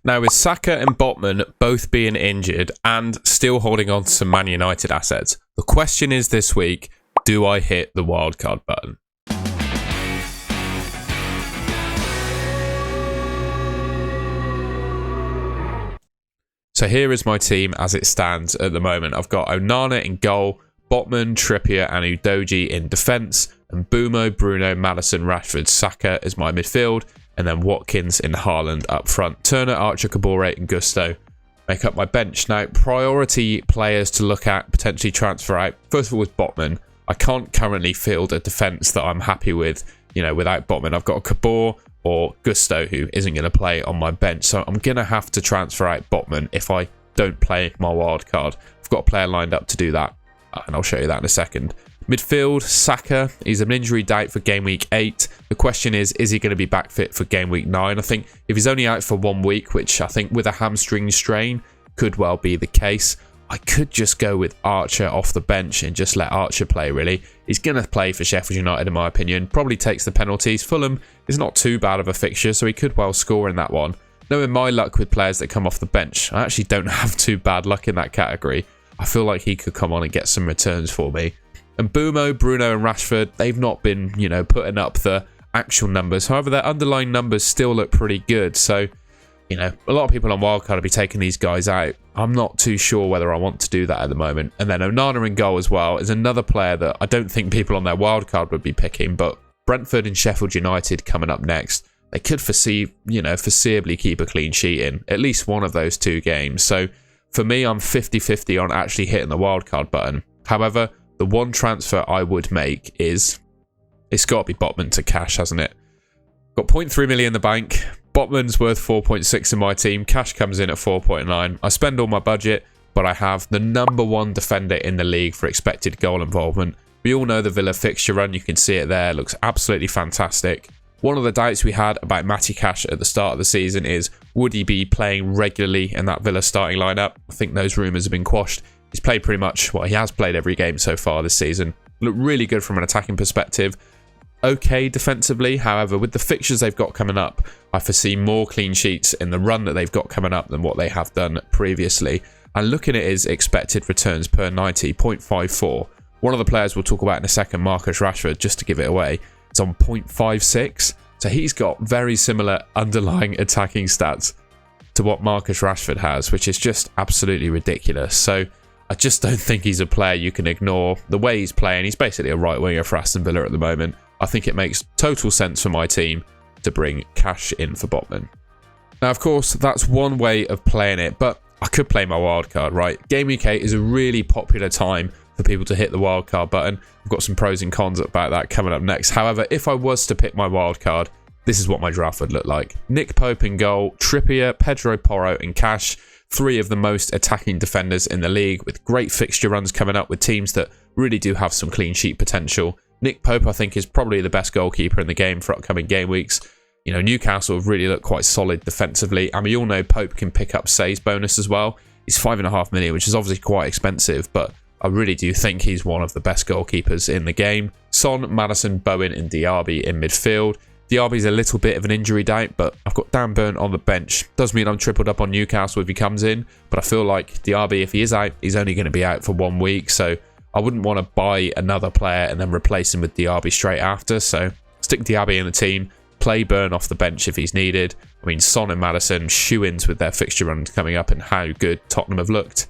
Now, with Saka and Botman both being injured and still holding on to some Man United assets, the question is this week, do I hit the wildcard button? So here is my team as it stands at the moment. I've got Onana in goal, Botman, Trippier and Udogie in defence, and Bumo, Bruno, Maddison, Rashford, Saka as my midfield, and then Watkins in Haaland up front. Turner, Archer, Kabore and Gusto make up my bench. Now, priority players to look at, potentially transfer out. First of all is Botman. I can't currently field a defence that I'm happy with, without Botman. I've got a Kabore or Gusto who isn't going to play on my bench. So I'm going to have to transfer out Botman if I don't play my wild card. I've got a player lined up to do that, and I'll show you that in a second. Midfield, Saka. He's an injury doubt for game week 8. The question is he going to be back fit for game week 9? I think if he's only out for 1 week, which I think with a hamstring strain could well be the case, I could just go with Archer off the bench and just let Archer play, really. He's going to play for Sheffield United, in my opinion. Probably takes the penalties. Fulham is not too bad of a fixture, so he could well score in that one. Knowing my luck with players that come off the bench, I actually don't have too bad luck in that category. I feel like he could come on and get some returns for me. And Bumo, Bruno and Rashford, they've not been, putting up the actual numbers. However, their underlying numbers still look pretty good. So, a lot of people on Wildcard will be taking these guys out. I'm not too sure whether I want to do that at the moment. And then Onana in goal as well is another player that I don't think people on their Wildcard would be picking. But Brentford and Sheffield United coming up next. They could foreseeably keep a clean sheet in at least one of those 2 games. So for me, I'm 50-50 on actually hitting the wildcard button. However, the one transfer I would make is, it's got to be Botman to cash, hasn't it? Got 0.3 million in the bank. Botman's worth 4.6 in my team. Cash comes in at 4.9. I spend all my budget, but I have the #1 defender in the league for expected goal involvement. We all know the Villa fixture run. You can see it there. It looks absolutely fantastic. One of the doubts we had about Matty Cash at the start of the season is, would he be playing regularly in that Villa starting lineup? I think those rumours have been quashed. He's played pretty much, he has played every game so far this season. Looked really good from an attacking perspective. Okay defensively, however, with the fixtures they've got coming up, I foresee more clean sheets in the run that they've got coming up than what they have done previously. And looking at his expected returns per 90, 0.54. One of the players we'll talk about in a second, Marcus Rashford, just to give it away, is on 0.56. So he's got very similar underlying attacking stats to what Marcus Rashford has, which is just absolutely ridiculous. So I just don't think he's a player you can ignore. The way he's playing, he's basically a right winger for Aston Villa at the moment. I think it makes total sense for my team to bring Cash in for Botman. Now, of course, that's one way of playing it, but I could play my wildcard, right? Game week 8 is a really popular time for people to hit the wildcard button. I've got some pros and cons about that coming up next. However, if I was to pick my wildcard, this is what my draft would look like. Nick Pope in goal, Trippier, Pedro Porro and Cash. 3 of the most attacking defenders in the league with great fixture runs coming up with teams that really do have some clean sheet potential. Nick Pope, I think, is probably the best goalkeeper in the game for upcoming game weeks. Newcastle have really looked quite solid defensively. And we all know Pope can pick up saves bonus as well. He's 5.5 million, which is obviously quite expensive, but I really do think he's one of the best goalkeepers in the game. Son, Maddison, Bowen and Diaby in midfield. Diaby's a little bit of an injury doubt, but I've got Dan Burn on the bench. Does mean I'm tripled up on Newcastle if he comes in, but I feel like Diaby, if he is out, he's only going to be out for 1 week, so I wouldn't want to buy another player and then replace him with Diaby straight after. So stick Diaby in the team, play Burn off the bench if he's needed. I mean, Son and Maddison, shoe-ins with their fixture runs coming up and how good Tottenham have looked.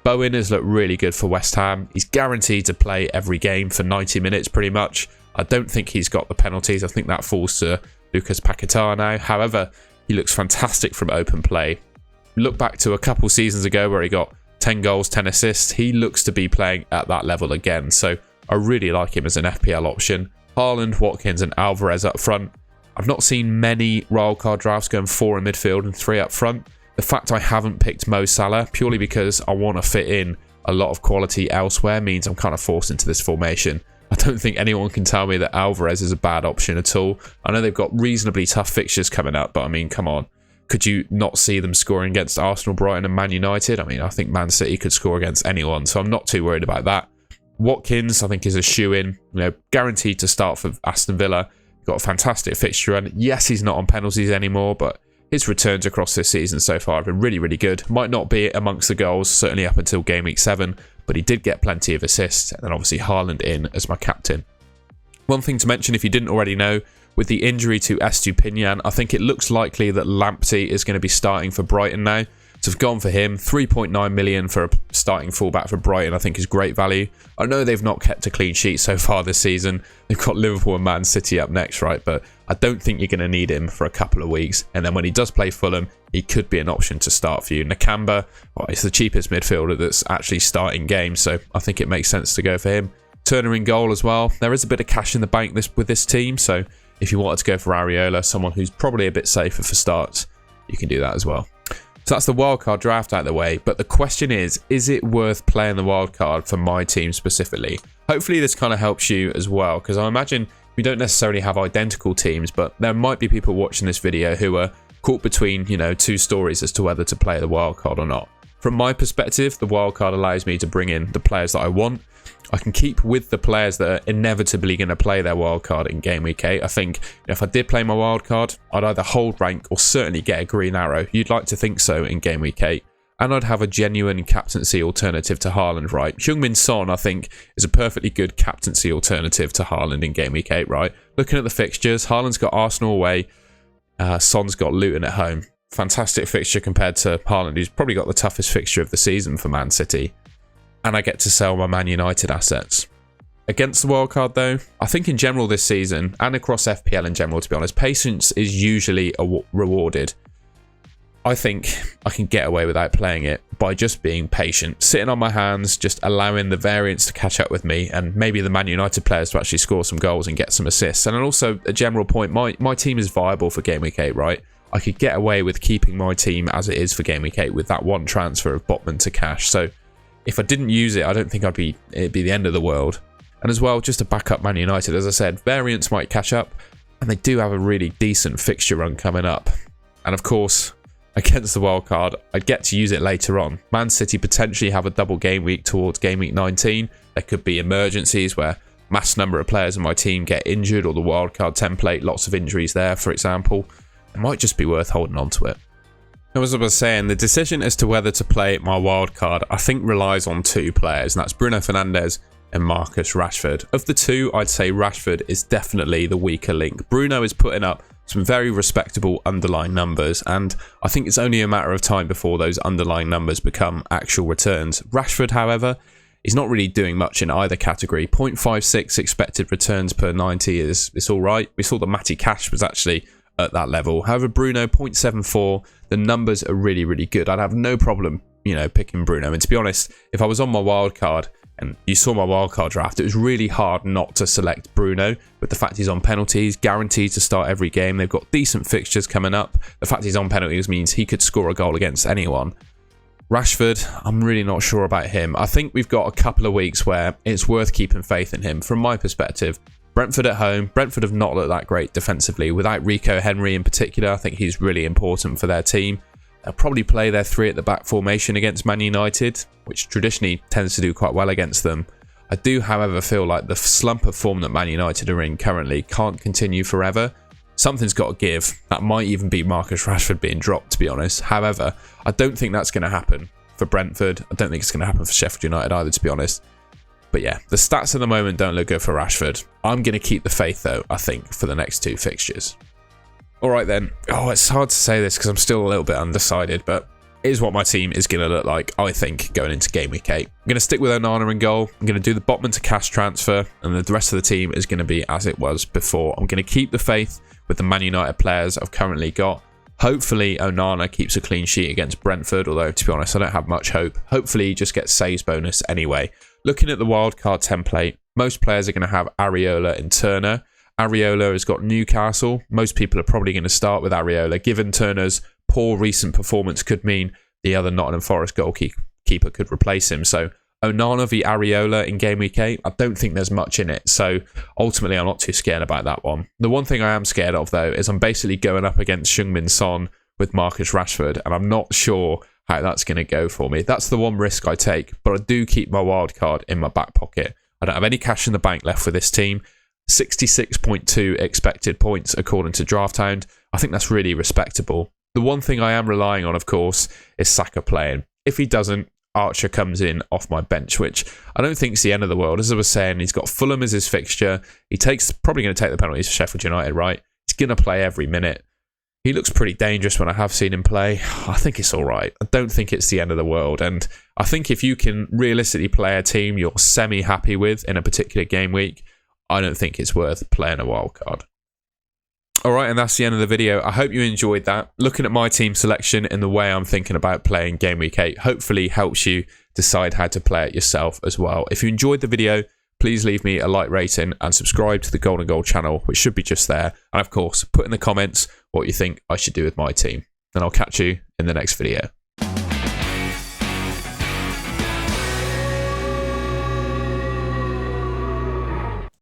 Bowen has looked really good for West Ham. He's guaranteed to play every game for 90 minutes pretty much. I don't think he's got the penalties. I think that falls to Lucas Paquetá now. However, he looks fantastic from open play. Look back to a couple seasons ago where he got 10 goals, 10 assists. He looks to be playing at that level again. So I really like him as an FPL option. Haaland, Watkins and Alvarez up front. I've not seen many wildcard drafts going 4 in midfield and 3 up front. The fact I haven't picked Mo Salah purely because I want to fit in a lot of quality elsewhere means I'm kind of forced into this formation. I don't think anyone can tell me that Alvarez is a bad option at all. I know they've got reasonably tough fixtures coming up, but I mean, come on. Could you not see them scoring against Arsenal, Brighton and Man United? I mean, I think Man City could score against anyone, so I'm not too worried about that. Watkins, I think, is a shoe-in, guaranteed to start for Aston Villa. Got a fantastic fixture run. Yes, he's not on penalties anymore, but his returns across this season so far have been really, really good. Might not be amongst the goals, certainly up until game week 7, but he did get plenty of assists, and then obviously Haaland in as my captain. One thing to mention, if you didn't already know, with the injury to Estupinian, I think it looks likely that Lamptey is going to be starting for Brighton now. So I've gone for him. 3.9 million for a starting fullback for Brighton, I think is great value. I know they've not kept a clean sheet so far this season. They've got Liverpool and Man City up next, right? But I don't think you're going to need him for a couple of weeks. And then when he does play Fulham, he could be an option to start for you. Nakamba, well, he's the cheapest midfielder that's actually starting games, so I think it makes sense to go for him. Turner in goal as well. There is a bit of cash in the bank with this team, so if you wanted to go for Areola, someone who's probably a bit safer for starts, you can do that as well. So that's the wildcard draft out of the way, but the question is it worth playing the wildcard for my team specifically? Hopefully this kind of helps you as well, because I imagine we don't necessarily have identical teams, but there might be people watching this video who are caught between, you know, two stories as to whether to play the wildcard or not. From my perspective, the wildcard allows me to bring in the players that I want. I can keep with the players that are inevitably going to play their wildcard in Game Week 8. I think if I did play my wildcard, I'd either hold rank or certainly get a green arrow. You'd like to think so in Game Week 8. And I'd have a genuine captaincy alternative to Haaland, right? Heung-min Son, I think, is a perfectly good captaincy alternative to Haaland in Game Week 8, right? Looking at the fixtures, Haaland's got Arsenal away, Son's got Luton at home. Fantastic fixture compared to Haaland, who's probably got the toughest fixture of the season for Man City. And I get to sell my Man United assets. Against the wildcard though, I think in general this season, and across FPL in general to be honest, patience is usually rewarded. I think I can get away without playing it by just being patient, sitting on my hands, just allowing the variance to catch up with me, and maybe the Man United players to actually score some goals and get some assists. And also a general point, my team is viable for Game Week 8, right? I could get away with keeping my team as it is for Game Week 8 with that one transfer of Botman to cash. So if I didn't use it, I don't think it'd be the end of the world. And as well, just to back up Man United, as I said, variance might catch up, and they do have a really decent fixture run coming up. And of course, against the wildcard, I'd get to use it later on. Man City potentially have a double game week towards Game Week 19. There could be emergencies where mass number of players in my team get injured, or the wildcard template, lots of injuries there, for example. It might just be worth holding on to it. As I was saying, the decision as to whether to play my wildcard, I think relies on two players, and that's Bruno Fernandes and Marcus Rashford. Of the two, I'd say Rashford is definitely the weaker link. Bruno is putting up some very respectable underlying numbers, and I think it's only a matter of time before those underlying numbers become actual returns. Rashford, however, is not really doing much in either category. 0.56 expected returns per 90 it's all right. We saw that Matty Cash was actually at that level. However, Bruno, 0.74, the numbers are really, really good. I'd have no problem, you know, picking Bruno. And to be honest, if I was on my wildcard, and you saw my wildcard draft, it was really hard not to select Bruno. With the fact he's on penalties, guaranteed to start every game. They've got decent fixtures coming up. The fact he's on penalties means he could score a goal against anyone. Rashford, I'm really not sure about him. I think we've got a couple of weeks where it's worth keeping faith in him. From my perspective, Brentford at home. Brentford have not looked that great defensively. Without Rico Henry in particular, I think he's really important for their team. They'll probably play their three at the back formation against Man United, which traditionally tends to do quite well against them. I do, however, feel like the slump of form that Man United are in currently can't continue forever. Something's got to give. That might even be Marcus Rashford being dropped, to be honest. However, I don't think that's going to happen for Brentford. I don't think it's going to happen for Sheffield United either, to be honest. But yeah, the stats at the moment don't look good for Rashford. I'm going to keep the faith, though, I think, for the next two fixtures. All right, then. Oh, it's hard to say this because I'm still a little bit undecided, but here's what my team is going to look like, I think, going into Game Week 8. I'm going to stick with Onana in goal. I'm going to do the Botman to cash transfer, and the rest of the team is going to be as it was before. I'm going to keep the faith with the Man United players I've currently got. Hopefully, Onana keeps a clean sheet against Brentford, although, to be honest, I don't have much hope. Hopefully, he just gets saves bonus anyway. Looking at the wildcard template, most players are going to have Areola and Turner. Areola has got Newcastle. Most people are probably going to start with Areola. Given Turner's poor recent performance could mean the other Nottingham Forest goalkeeper could replace him. So Onana v Areola in Game Week 8, I don't think there's much in it. So ultimately, I'm not too scared about that one. The one thing I am scared of, though, is I'm basically going up against Heung-min Son with Marcus Rashford, and I'm not sure how that's going to go for me. That's the one risk I take, but I do keep my wild card in my back pocket. I don't have any cash in the bank left for this team. 66.2 expected points according to DraftHound. I think that's really respectable. The one thing I am relying on, of course, is Saka playing. If he doesn't, Archer comes in off my bench, which I don't think is the end of the world. As I was saying, he's got Fulham as his fixture. Probably going to take the penalties for Sheffield United, right? He's going to play every minute. He looks pretty dangerous when I have seen him play. I think it's all right. I don't think it's the end of the world. And I think if you can realistically play a team you're semi-happy with in a particular game week, I don't think it's worth playing a wildcard. All right, and that's the end of the video. I hope you enjoyed that. Looking at my team selection and the way I'm thinking about playing Game Week 8 hopefully helps you decide how to play it yourself as well. If you enjoyed the video, please leave me a like rating and subscribe to the Golden Goal channel, which should be just there. And of course, put in the comments what you think I should do with my team. And I'll catch you in the next video.